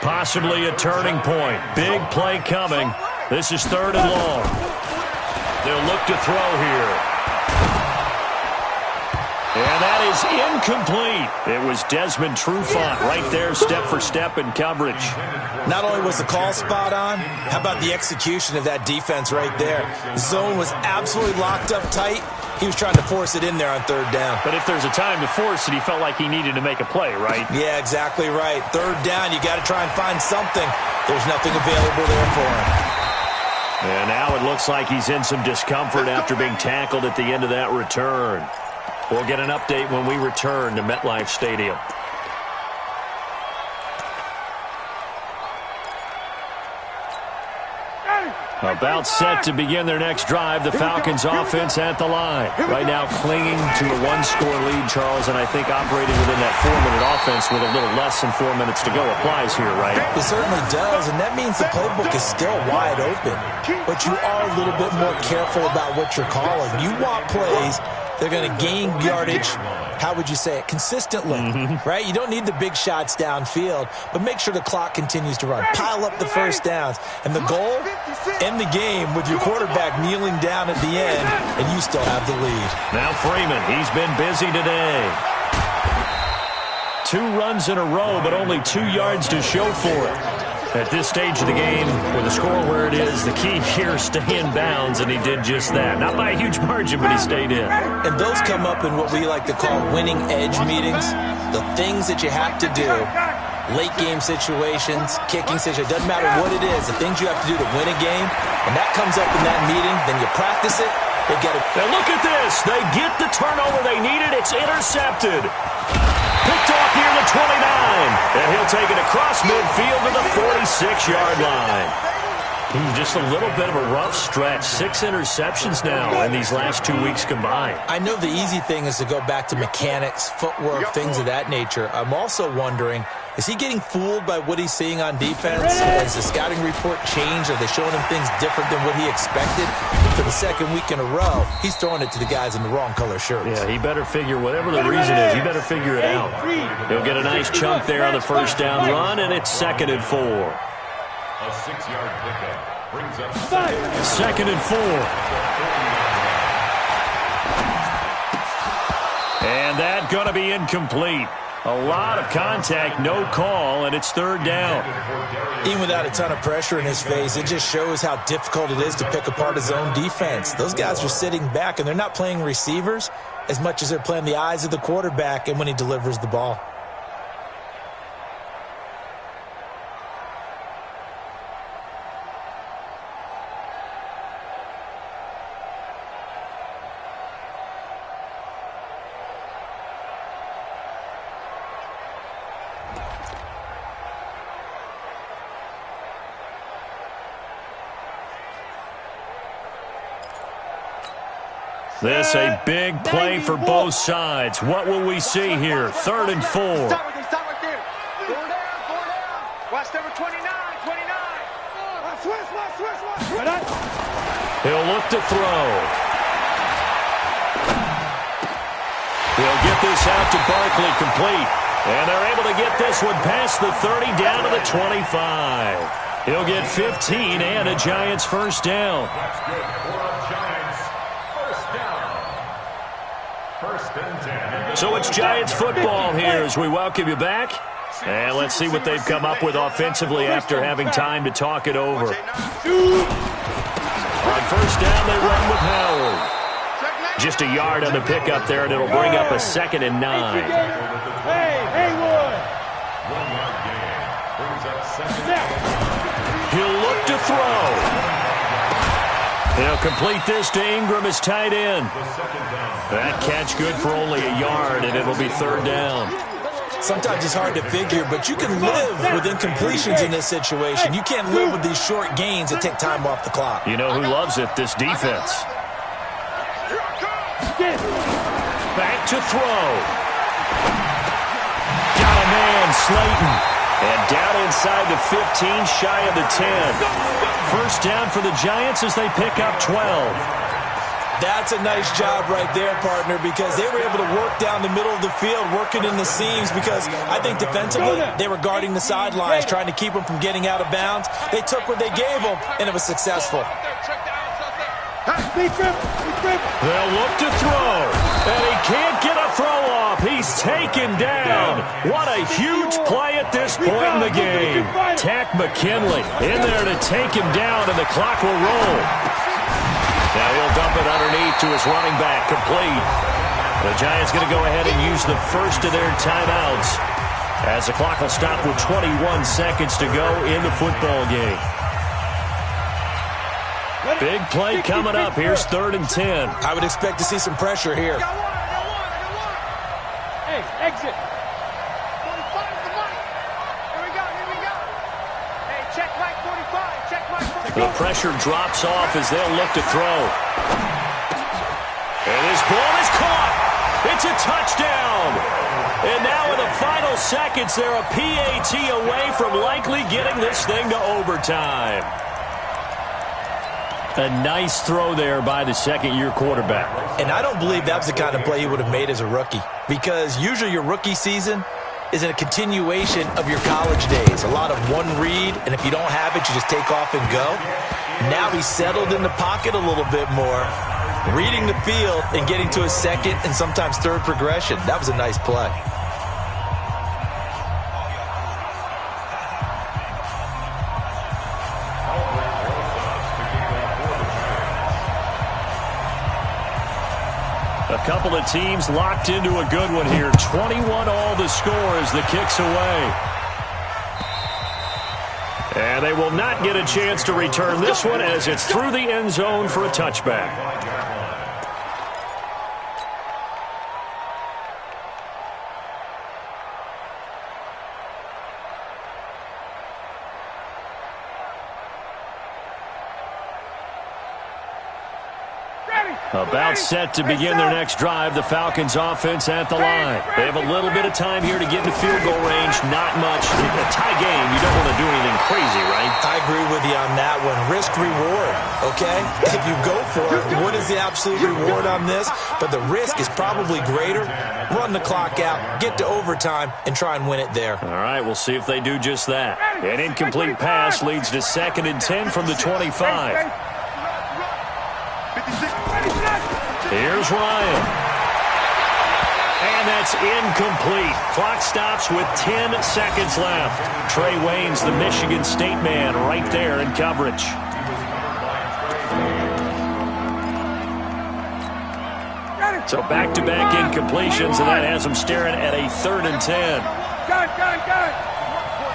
Speaker 1: Possibly a turning point. Big play coming. This is 3rd and long. They'll look to throw here. And that is incomplete. It was Desmond Trufant right there, step for step in coverage.
Speaker 4: Not only was the call spot on, how about the execution of that defense right there? The zone was absolutely locked up tight. He was trying to force it in there on 3rd down.
Speaker 1: But if there's a time to force it, he felt like he needed to make a play, right?
Speaker 4: Yeah, exactly right. 3rd down, you got to try and find something. There's nothing available there for him.
Speaker 1: And now it looks like he's in some discomfort after being tackled at the end of that return. We'll get an update when we return to MetLife Stadium. About set to begin their next drive, the Falcons offense at the line. Right now clinging to a 1-score lead, Charles, and I think operating within that 4-minute offense with a little less than 4 minutes to go applies here, right?
Speaker 4: It certainly does, and that means the playbook is still wide open. But you are a little bit more careful about what you're calling. You want plays they're going to gain yardage, how would you say it, consistently, right? You don't need the big shots downfield, but make sure the clock continues to run. Pile up the first downs. And the goal, end the game with your quarterback kneeling down at the end, and you still have the lead.
Speaker 1: Now Freeman, he's been busy today. 2 runs in a row, but only 2 yards to show for it. At this stage of the game, with the score where it is, the key here is stay in bounds, and he did just that. Not by a huge margin, but he stayed in.
Speaker 4: And those come up in what we like to call winning edge meetings. The things that you have to do, late game situations, kicking situations, doesn't matter what it is, the things you have to do to win a game, and that comes up in that meeting, then you practice it, they get it.
Speaker 1: Now look at this. They get the turnover they needed. It's intercepted. Picked off near the 29. And he'll take it across midfield to the 46-yard line. Just a little bit of a rough stretch. 6 interceptions now in these last 2 weeks combined.
Speaker 4: I know the easy thing is to go back to mechanics, footwork, things of that nature. I'm also wondering, is he getting fooled by what he's seeing on defense? Has the scouting report changed? Are they showing him things different than what he expected? For the second week in a row, he's throwing it to the guys in the wrong color shirts.
Speaker 1: Yeah, he better figure, whatever the reason is, he better figure it out. He'll get a nice chunk there on the first down run, and it's 2nd and 4.
Speaker 5: A 6-yard pickup brings up
Speaker 1: 2nd and 4. And that going to be incomplete. A lot of contact, no call, and it's 3rd down.
Speaker 4: Even without a ton of pressure in his face, it just shows how difficult it is to pick apart his own defense. Those guys are sitting back, and they're not playing receivers as much as they're playing the eyes of the quarterback and when he delivers the ball.
Speaker 1: This a big play for both sides. What will we see here? 3rd and 4.
Speaker 6: Stop right there, stop right there. 4 down. Watch number 29, 29. Switch.
Speaker 1: He'll look to throw. He'll get this out to Barkley, complete. And they're able to get this one past the 30 down to the 25. He'll get 15 and a Giants first down.
Speaker 5: That's good for the Giants. First down. 1st and 10.
Speaker 1: So it's Giants football here as we welcome you back. And let's see what they've come up with offensively after having time to talk it over. On first down, they run with Howard. Just a yard on the pickup there, and it'll bring up a 2nd and 9.
Speaker 6: Hey, Haywood.
Speaker 5: 1-yard gain brings up 2nd.
Speaker 1: He'll look to throw. He'll complete this to Ingram as tight end. That catch good for only a yard, and it'll be 3rd down.
Speaker 4: Sometimes it's hard to figure, but you can live with incompletions in this situation. You can't live with these short gains that take time off the clock.
Speaker 1: You know who loves it? This defense. Back to throw. Got a man, Slayton. And down inside the 15, shy of the 10. First down for the Giants as they pick up 12.
Speaker 4: That's a nice job right there, partner, because they were able to work down the middle of the field, working in the seams, because I think defensively they were guarding the sidelines, trying to keep them from getting out of bounds. They took what they gave them, and it was successful.
Speaker 1: They'll look to throw, and he can't get a throw off. He's taken down. What a huge play at this point in the game. Tack McKinley in there to take him down, and the clock will roll. Now he'll dump it underneath to his running back, complete. The Giants going to go ahead and use the first of their timeouts as the clock will stop with 21 seconds to go in the football game. Big play coming up. Here's 3rd and 10.
Speaker 4: I would expect to see some pressure here.
Speaker 6: Hey, exit. 45 is the money. Here we go. Hey, check Mike 45. Check Mike 45.
Speaker 1: The pressure drops off as they'll look to throw. And his ball is caught. It's a touchdown. And now in the final seconds, they're a PAT away from likely getting this thing to overtime. A nice throw there by the second-year quarterback.
Speaker 4: And I don't believe that was the kind of play he would have made as a rookie, because usually your rookie season is a continuation of your college days. A lot of one read, and if you don't have it, you just take off and go. Now he's settled in the pocket a little bit more, reading the field and getting to his second and sometimes third progression. That was a nice play.
Speaker 1: A couple of teams locked into a good one here. 21 all the score as the kick's away. And they will not get a chance to return this one as it's through the end zone for a touchback. About set to begin their next drive, the Falcons offense at the line. They have a little bit of time here to get into field goal range, not much. In a tie game, you don't want to do anything crazy, right?
Speaker 4: I agree with you on that one. Risk reward, okay? If you go for it, what is the absolute reward on this? But the risk is probably greater. Run the clock out, get to overtime, and try and win it there.
Speaker 1: All right, we'll see if they do just that. An incomplete pass leads to 2nd and 10 from the 25. Here's Ryan. And that's incomplete. Clock stops with 10 seconds left. Trey Waynes, the Michigan State man, right there in coverage. So back-to-back incompletions, and that has them staring at a 3rd and 10.
Speaker 6: Gun.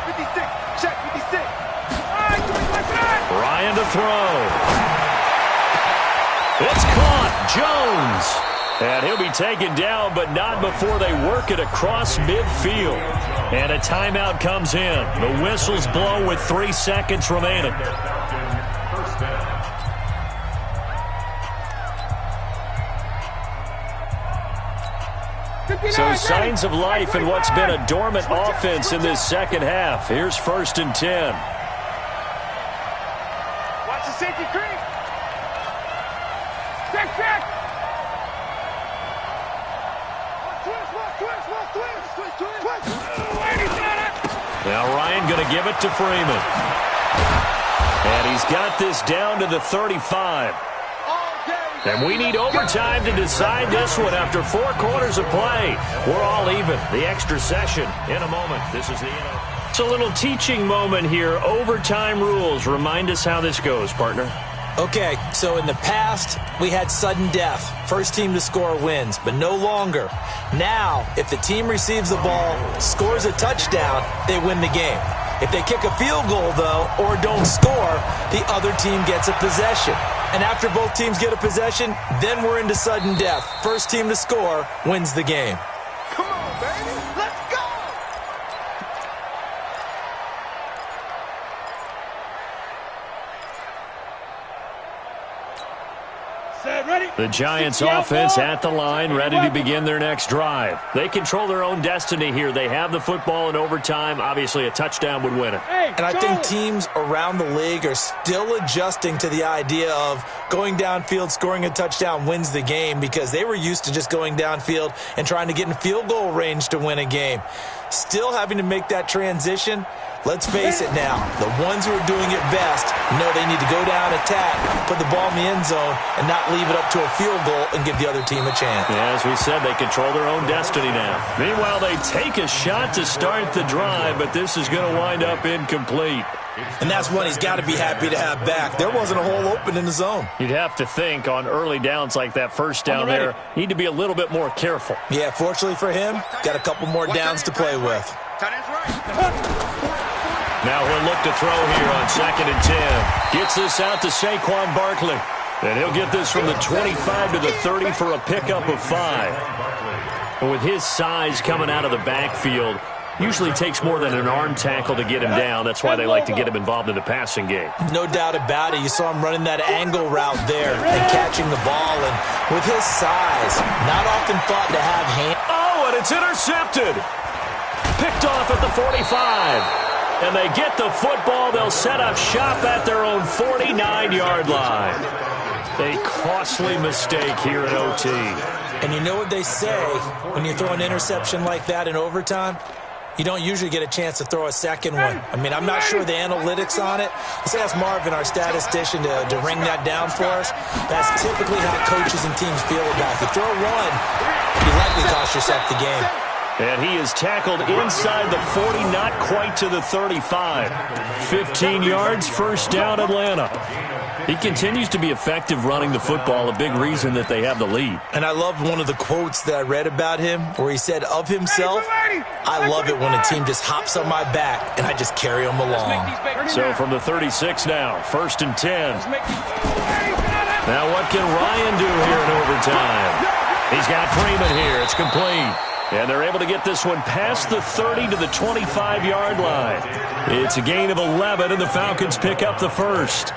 Speaker 6: 56. Check, 56.
Speaker 1: Ryan to throw. It's caught. Jones. And he'll be taken down, but not before they work it across midfield. And a timeout comes in. The whistles blow with 3 seconds remaining. So signs of life in what's been a dormant offense in this second half. Here's 1st and 10.
Speaker 6: Watch the safety creep. Check.
Speaker 1: Now Ryan going to give it to Freeman. And he's got this down to the 35. And we need overtime to decide this one after 4 quarters of play. We're all even. The extra session in a moment. This is the NFL. It's a little teaching moment here. Overtime rules. Remind us how this goes, partner.
Speaker 4: Okay, so in the past, we had sudden death. First team to score wins, but no longer. Now, if the team receives the ball, scores a touchdown, they win the game. If they kick a field goal, though, or don't score, the other team gets a possession. And after both teams get a possession, then we're into sudden death. First team to score wins the game.
Speaker 6: Come on, baby. Let's go.
Speaker 1: The Giants offense at the line, ready to begin their next drive. They control their own destiny here. They have the football in overtime. Obviously, a touchdown would win it.
Speaker 4: And I think teams around the league are still adjusting to the idea of going downfield, scoring a touchdown wins the game, because they were used to just going downfield and trying to get in field goal range to win a game. Still having to make that transition. Let's face it now, the ones who are doing it best know they need to go down, attack, put the ball in the end zone, and not leave it up to a field goal and give the other team a chance.
Speaker 1: Yeah, as we said, they control their own destiny now. Meanwhile, they take a shot to start the drive, but this is going to wind up incomplete.
Speaker 4: And that's one he's got to be happy to have back. There wasn't a hole open in the zone.
Speaker 1: You'd have to think on early downs like that first down there, need to be a little bit more careful.
Speaker 4: Yeah, fortunately for him, got a couple more downs to play with.
Speaker 1: Now he'll look to throw here on 2nd and 10. Gets this out to Saquon Barkley. And he'll get this from the 25 to the 30 for a pickup of 5. And with his size coming out of the backfield, usually takes more than an arm tackle to get him down. That's why they like to get him involved in the passing game.
Speaker 4: No doubt about it. You saw him running that angle route there and catching the ball. And with his size, not often thought to have hand.
Speaker 1: Oh, and it's intercepted. Picked off at the 45. And they get the football. They'll set up shop at their own 49-yard line. A costly mistake here in OT.
Speaker 4: And you know what they say when you throw an interception like that in overtime? You don't usually get a chance to throw a second one. I mean, I'm not sure the analytics on it. Let's ask Marvin, our statistician, to ring that down for us. That's typically how coaches and teams feel about it. If you throw one, you likely cost yourself the game.
Speaker 1: And he is tackled inside the 40, not quite to the 35. 15 yards, first down, Atlanta. He continues to be effective running the football, a big reason that they have the lead.
Speaker 4: And I love one of the quotes that I read about him where he said of himself, I love it when a team just hops on my back and I just carry them along.
Speaker 1: So from the 36 now, 1st and 10. Now what can Ryan do here in overtime? He's got Freeman here. It's complete. And they're able to get this one past the 30 to the 25-yard line. It's a gain of 11, and the Falcons pick up the first.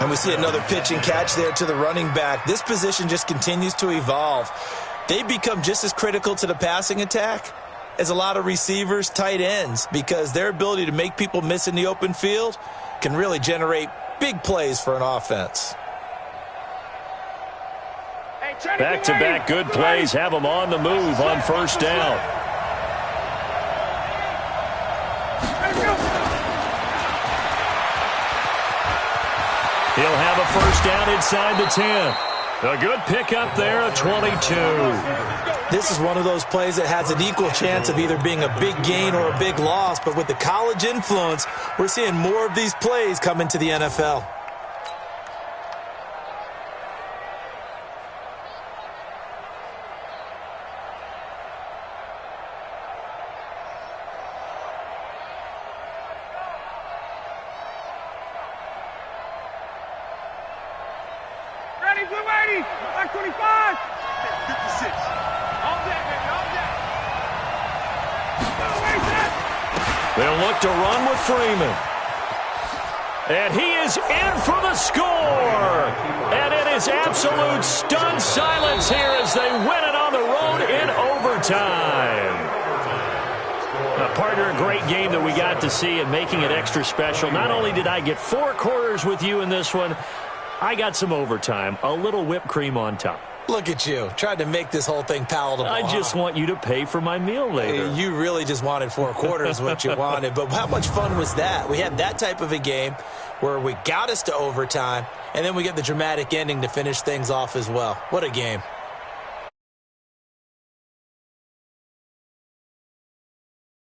Speaker 4: And we see another pitch and catch there to the running back. This position just continues to evolve. They become just as critical to the passing attack as a lot of receivers, tight ends, because their ability to make people miss in the open field can really generate big plays for an offense.
Speaker 1: Back-to-back good plays have them on the move on first down. He'll have a first down inside the 10. A good pickup there at 22.
Speaker 4: This is one of those plays that has an equal chance of either being a big gain or a big loss, but with the college influence, we're seeing more of these plays come into the NFL.
Speaker 6: Back 25. 56. All day, baby, all day.
Speaker 1: They'll look to run with Freeman. And he is in for the score. And it is absolute stunned silence here as they win it on the road in overtime. Partner, a great game that we got to see and making it extra special. Not only did I get 4 quarters with you in this one, I got some overtime, a little whipped cream on top.
Speaker 4: Look at you, tried to make this whole thing palatable.
Speaker 1: I just want you to pay for my meal later.
Speaker 4: You really just wanted 4 quarters, what you wanted. But how much fun was that? We had that type of a game where we got us to overtime, and then we get the dramatic ending to finish things off as well. What a game.